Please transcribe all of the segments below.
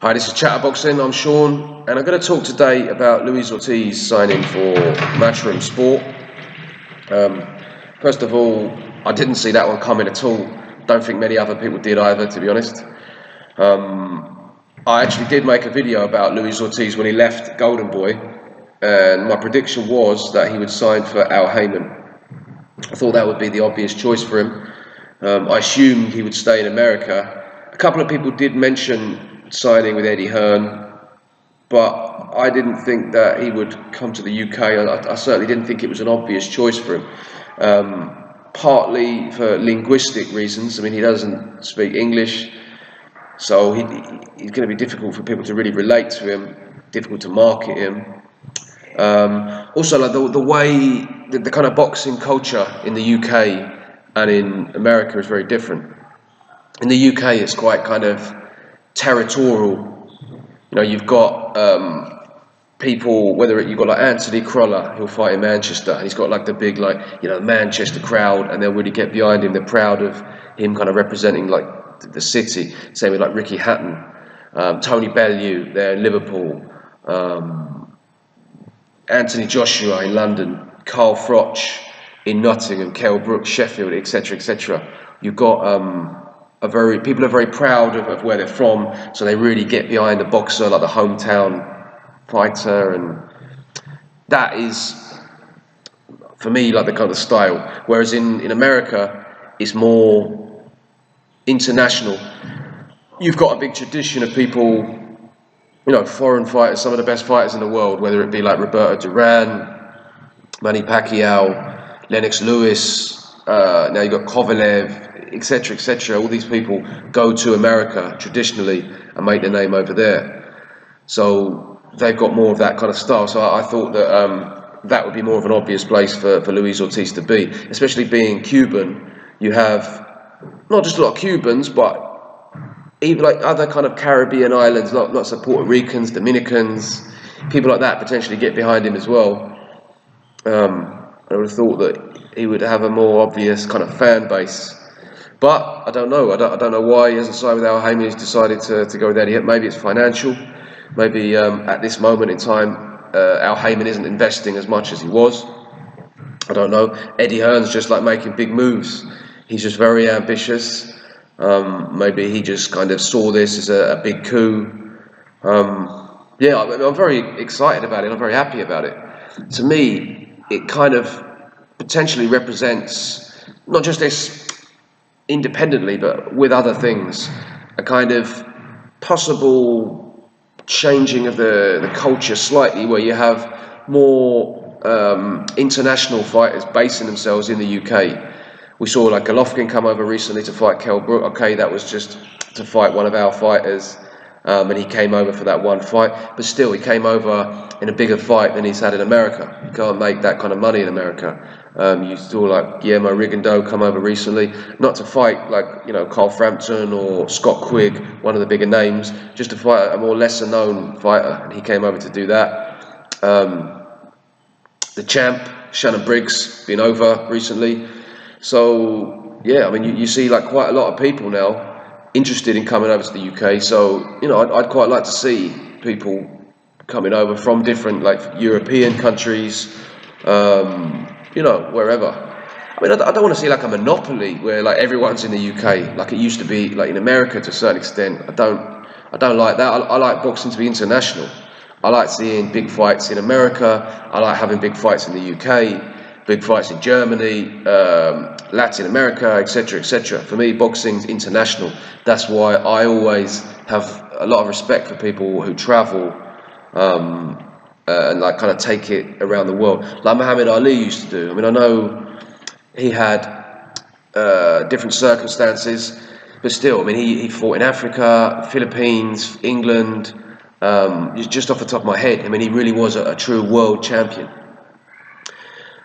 Hi, this is Chatterboxing. I'm Sean, and I'm going to talk today about Luis Ortiz signing for Matchroom Sport. First of all, I didn't see that one coming at all. Don't think many other people did either, to be honest. I actually did make a video about Luis Ortiz when he left Golden Boy, and my prediction was that he would sign for Al Heyman. I thought that would be the obvious choice for him. I assumed he would stay in America. A couple of people did mention signing with Eddie Hearn, but I didn't think that he would come to the UK. I certainly didn't think it was an obvious choice for him. Partly for linguistic reasons. I mean, he doesn't speak English, so he's going to be difficult for people to really relate to him, difficult to market him. Also, like the way the kind of boxing culture in the UK and in America is very different. In the UK, it's quite kind of territorial. You know, you've got people, whether you've got like Anthony Crolla, he'll fight in Manchester, and he's got like the big, like, you know, Manchester crowd, and they'll really get behind him. They're proud of him kind of representing like the city. Same with like Ricky Hatton, Tony Bellew there in Liverpool, Anthony Joshua in London, Carl Froch in Nottingham, Kell Brooks, Sheffield, etc., etc. You've got people are very proud of where they're from, so they really get behind the boxer, like the hometown fighter, and that is, for me, like the kind of style. Whereas in America, it's more international. You've got a big tradition of people, you know, foreign fighters, some of the best fighters in the world, whether it be like Roberto Duran, Manny Pacquiao, Lennox Lewis, now you've got Kovalev, etc., etc. All these people go to America traditionally and make their name over there. So they've got more of that kind of style. So I thought that that would be more of an obvious place for Luis Ortiz to be, especially being Cuban. You have not just a lot of Cubans, but even like other kind of Caribbean islands, lots of Puerto Ricans, Dominicans, people like that potentially get behind him as well. I would have thought that he would have a more obvious kind of fan base. But I don't know. I don't know why he hasn't signed with Al Heyman. He's decided to go with Eddie. Maybe it's financial. Maybe at this moment in time, Al Heyman isn't investing as much as he was. I don't know. Eddie Hearn's just like making big moves. He's just very ambitious. Maybe he just kind of saw this as a big coup. Yeah, I'm very excited about it. I'm very happy about it. To me, it kind of potentially represents not just this independently, but with other things, a kind of possible changing of the culture slightly, where you have more international fighters basing themselves in the UK. We saw like Golovkin come over recently to fight Kell Brook. Okay, that was just to fight one of our fighters, and he came over for that one fight. But still, he came over in a bigger fight than he's had in America. You can't make that kind of money in America. You saw like Guillermo Rigondeaux come over recently, not to fight like, you know, Carl Frampton or Scott Quigg, one of the bigger names, just to fight a more lesser known fighter, and he came over to do that. The champ, Shannon Briggs, been over recently. So yeah, I mean, you see like quite a lot of people now interested in coming over to the UK. So, you know, I'd quite like to see people coming over from different like European countries, you know, wherever. I mean, I don't want to see like a monopoly where like everyone's in the UK, like it used to be like in America to a certain extent. I don't like that. I like boxing to be international. I like seeing big fights in America. I like having big fights in the UK, big fights in Germany, Latin America, etc., etc. For me, boxing's international. That's why I always have a lot of respect for people who travel and like kind of take it around the world, like Muhammad Ali used to do. I mean, I know he had different circumstances, but still, I mean, he fought in Africa, Philippines, England. Just off the top of my head, I mean, he really was a true world champion.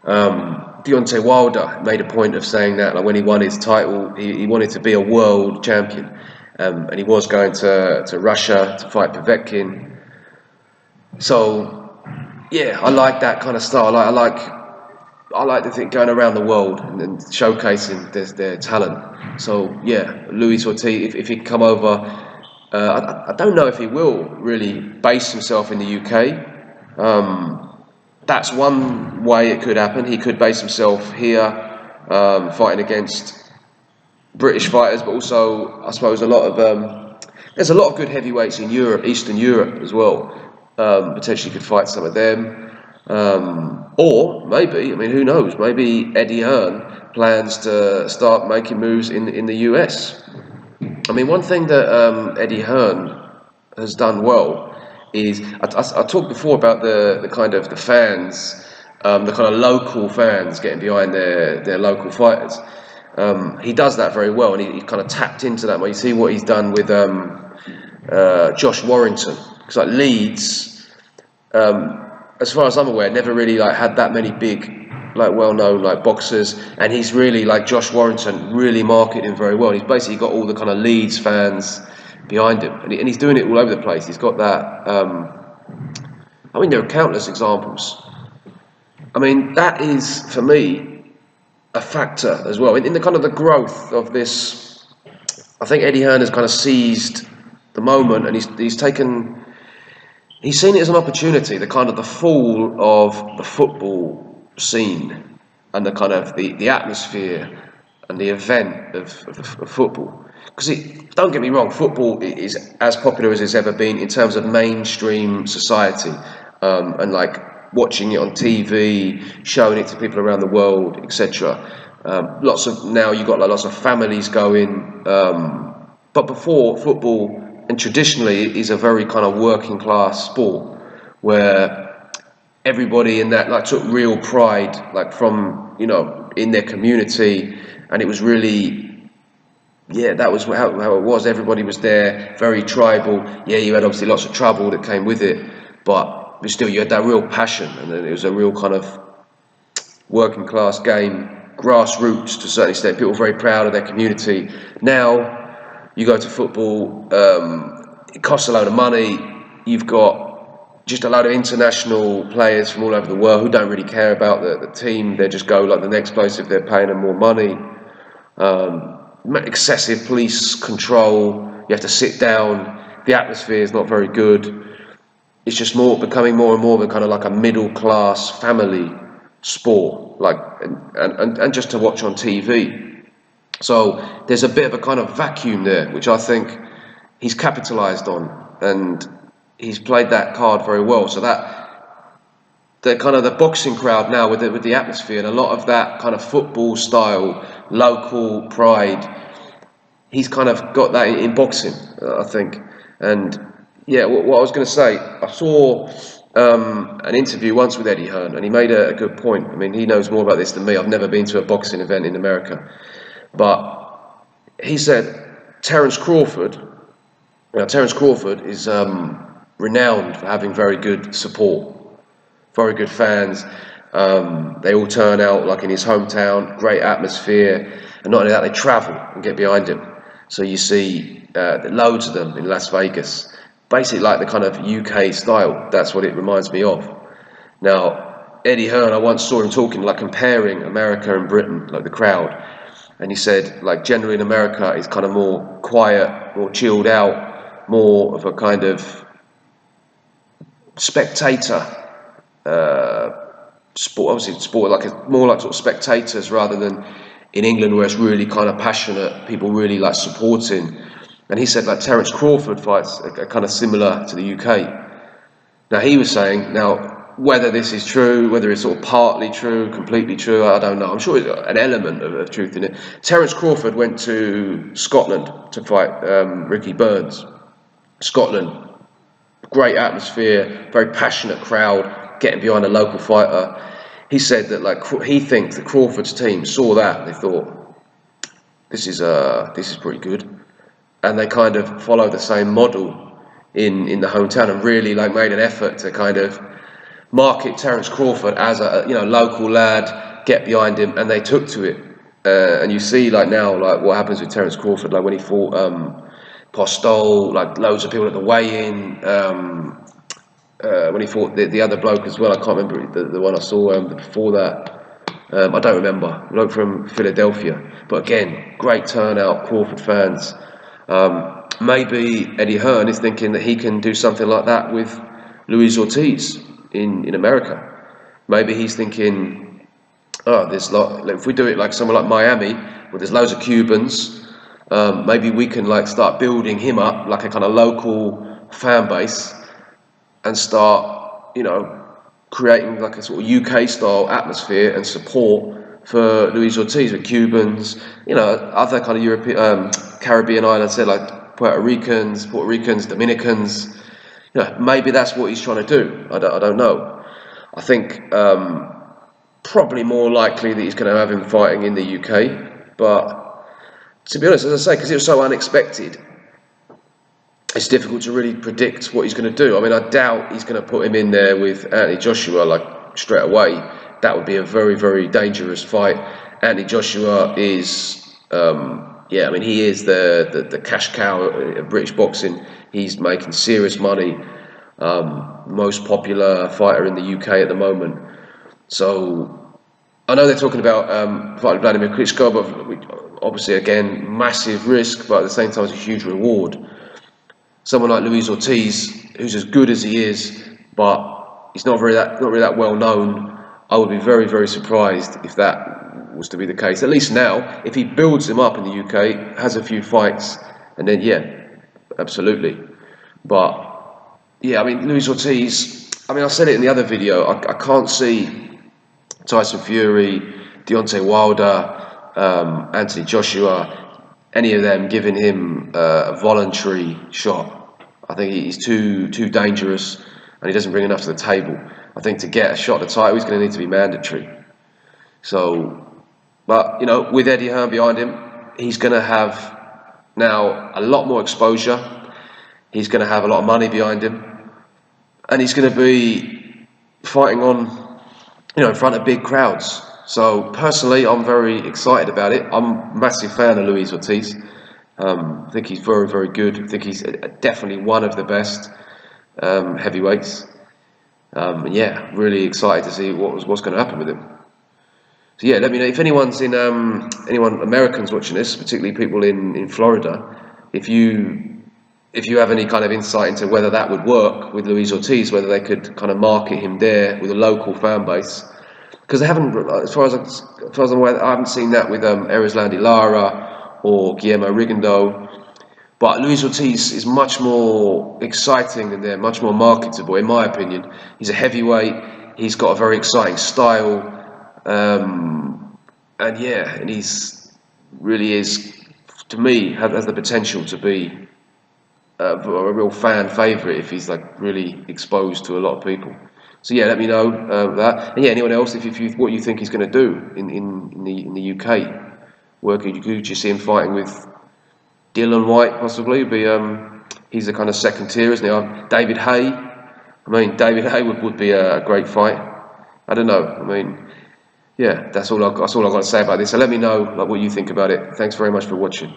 Deontay Wilder made a point of saying that, like when he won his title, he wanted to be a world champion, and he was going to Russia to fight Povetkin. So, yeah, I like that kind of style. I like to think going around the world and showcasing their talent. So yeah, Luis Ortiz, if he could come over, I don't know if he will really base himself in the UK. That's one way it could happen. He could base himself here, fighting against British fighters, but also I suppose there's a lot of good heavyweights in Europe, Eastern Europe as well. Potentially could fight some of them, or maybe, I mean, who knows? Maybe Eddie Hearn plans to start making moves in the US. I mean, one thing that Eddie Hearn has done well is I talked before about the kind of the fans, the kind of local fans getting behind their local fighters. He does that very well, and he kind of tapped into that. Well, you see what he's done with Josh Warrington, because like Leeds, as far as I'm aware, never really like had that many big, like well-known like boxers, and he's really like Josh Warrington really marketed him very well. He's basically got all the kind of Leeds fans behind him, and he's doing it all over the place. He's got that. I mean, there are countless examples. I mean, that is for me a factor as well in the kind of the growth of this. I think Eddie Hearn has kind of seized the moment, and he's seen it as an opportunity. The kind of the fall of the football scene and the kind of the atmosphere and the event of football. Because don't get me wrong, football is as popular as it's ever been in terms of mainstream society, and like watching it on TV, showing it to people around the world, etc. Lots of now you've got like lots of families going, but before football and traditionally is a very kind of working class sport where everybody in that like took real pride like from in their community, and it was really that was how it was. Everybody was there, very tribal. Yeah, you had obviously lots of trouble that came with it, but still you had that real passion, and it was a real kind of working class game, grassroots to a certain extent. People were very proud of their community. Now you go to football, it costs a load of money. You've got just a load of international players from all over the world who don't really care about the team. They just go like the next place if they're paying them more money. Excessive police control. You have to sit down. The atmosphere is not very good. It's just becoming more and more of a kind of like a middle class family sport, like and just to watch on TV. So there's a bit of a kind of vacuum there, which I think he's capitalised on, and he's played that card very well. So that the kind of the boxing crowd now with the atmosphere and a lot of that kind of football style local pride, he's kind of got that in boxing, I think. And yeah, what I was going to say, I saw an interview once with Eddie Hearn, and he made a good point. I mean, he knows more about this than me. I've never been to a boxing event in America, but he said Terence Crawford. Now, Terence Crawford is renowned for having very good support, very good fans. They all turn out like in his hometown, great atmosphere, and not only that, they travel and get behind him. So you see loads of them in Las Vegas. Basically like the kind of UK style. That's what it reminds me of. Now, Eddie Hearn, I once saw him talking, like comparing America and Britain, like the crowd. And he said, like generally in America, it's kind of more quiet, more chilled out, more of a kind of spectator sport. Obviously, sport more like sort of spectators rather than in England where it's really kind of passionate, people really like supporting. And he said like Terence Crawford fights are kind of similar to the UK. Now he was saying, now whether this is true, whether it's sort of partly true, completely true, I don't know. I'm sure there's an element of truth in it. Terence Crawford went to Scotland to fight Ricky Burns. Scotland, great atmosphere, very passionate crowd, getting behind a local fighter. He said that like he thinks the Crawford's team saw that and they thought, this is pretty good. And they kind of follow the same model in the hometown and really like made an effort to kind of market Terence Crawford as a local lad, get behind him, and they took to it. And you see like now like what happens with Terence Crawford, like when he fought Postol, like loads of people at the weigh-in. When he fought the other bloke as well, I can't remember the one I saw before that. I don't remember. Bloke from Philadelphia, but again, great turnout, Crawford fans. maybe Eddie Hearn is thinking that he can do something like that with Luis Ortiz in America. Maybe he's thinking, oh, if we do it like somewhere like Miami, where there's loads of Cubans, maybe we can like start building him up like a kind of local fan base and start, creating like a sort of UK style atmosphere and support for Luis Ortiz with Cubans, other kind of European, Caribbean islands, say like Puerto Ricans, Dominicans. Maybe that's what he's trying to do. I don't know. I think probably more likely that he's going to have him fighting in the UK. But to be honest, as I say, because it was so unexpected, it's difficult to really predict what he's going to do. I mean, I doubt he's going to put him in there with Anthony Joshua like straight away. That would be a very, very dangerous fight. Anthony Joshua is, he is the cash cow of British boxing. He's making serious money. Most popular fighter in the UK at the moment. So I know they're talking about fighting Vladimir Klitschko, but obviously again massive risk, but at the same time it's a huge reward. Someone like Luis Ortiz, who's as good as he is, but he's not really that well known. I would be very, very surprised if that was to be the case. At least now, if he builds him up in the UK, has a few fights, and then absolutely. But Luis Ortiz. I said it in the other video. I can't see Tyson Fury, Deontay Wilder, Anthony Joshua, any of them giving him a voluntary shot. I think he's too dangerous, and he doesn't bring enough to the table. I think to get a shot at the title, he's going to need to be mandatory. So, but with Eddie Hearn behind him, he's going to have now a lot more exposure. He's going to have a lot of money behind him, and he's going to be fighting on, in front of big crowds. So personally, I'm very excited about it. I'm a massive fan of Luis Ortiz. I think he's very, very good. I think he's definitely one of the best heavyweights. Really excited to see what's going to happen with him. So let me know if anyone Americans watching this, particularly people in Florida, if you have any kind of insight into whether that would work with Luis Ortiz, whether they could kind of market him there with a local fan base. Because they haven't, as far as I'm aware, I haven't seen that with Erislandy Lara or Guillermo Rigondeaux. But Luis Ortiz is much more exciting than them, much more marketable, in my opinion. He's a heavyweight. He's got a very exciting style, and he's really is, to me, has the potential to be a real fan favourite if he's like really exposed to a lot of people. So let me know that. And anyone else, if you what you think he's going to do in the UK. Where could you see him fighting with Dylan White possibly? He's a kind of second tier, isn't he? David Haye. David Haye would be a great fight. I don't know. That's all I've got to say about this. So let me know what you think about it. Thanks very much for watching.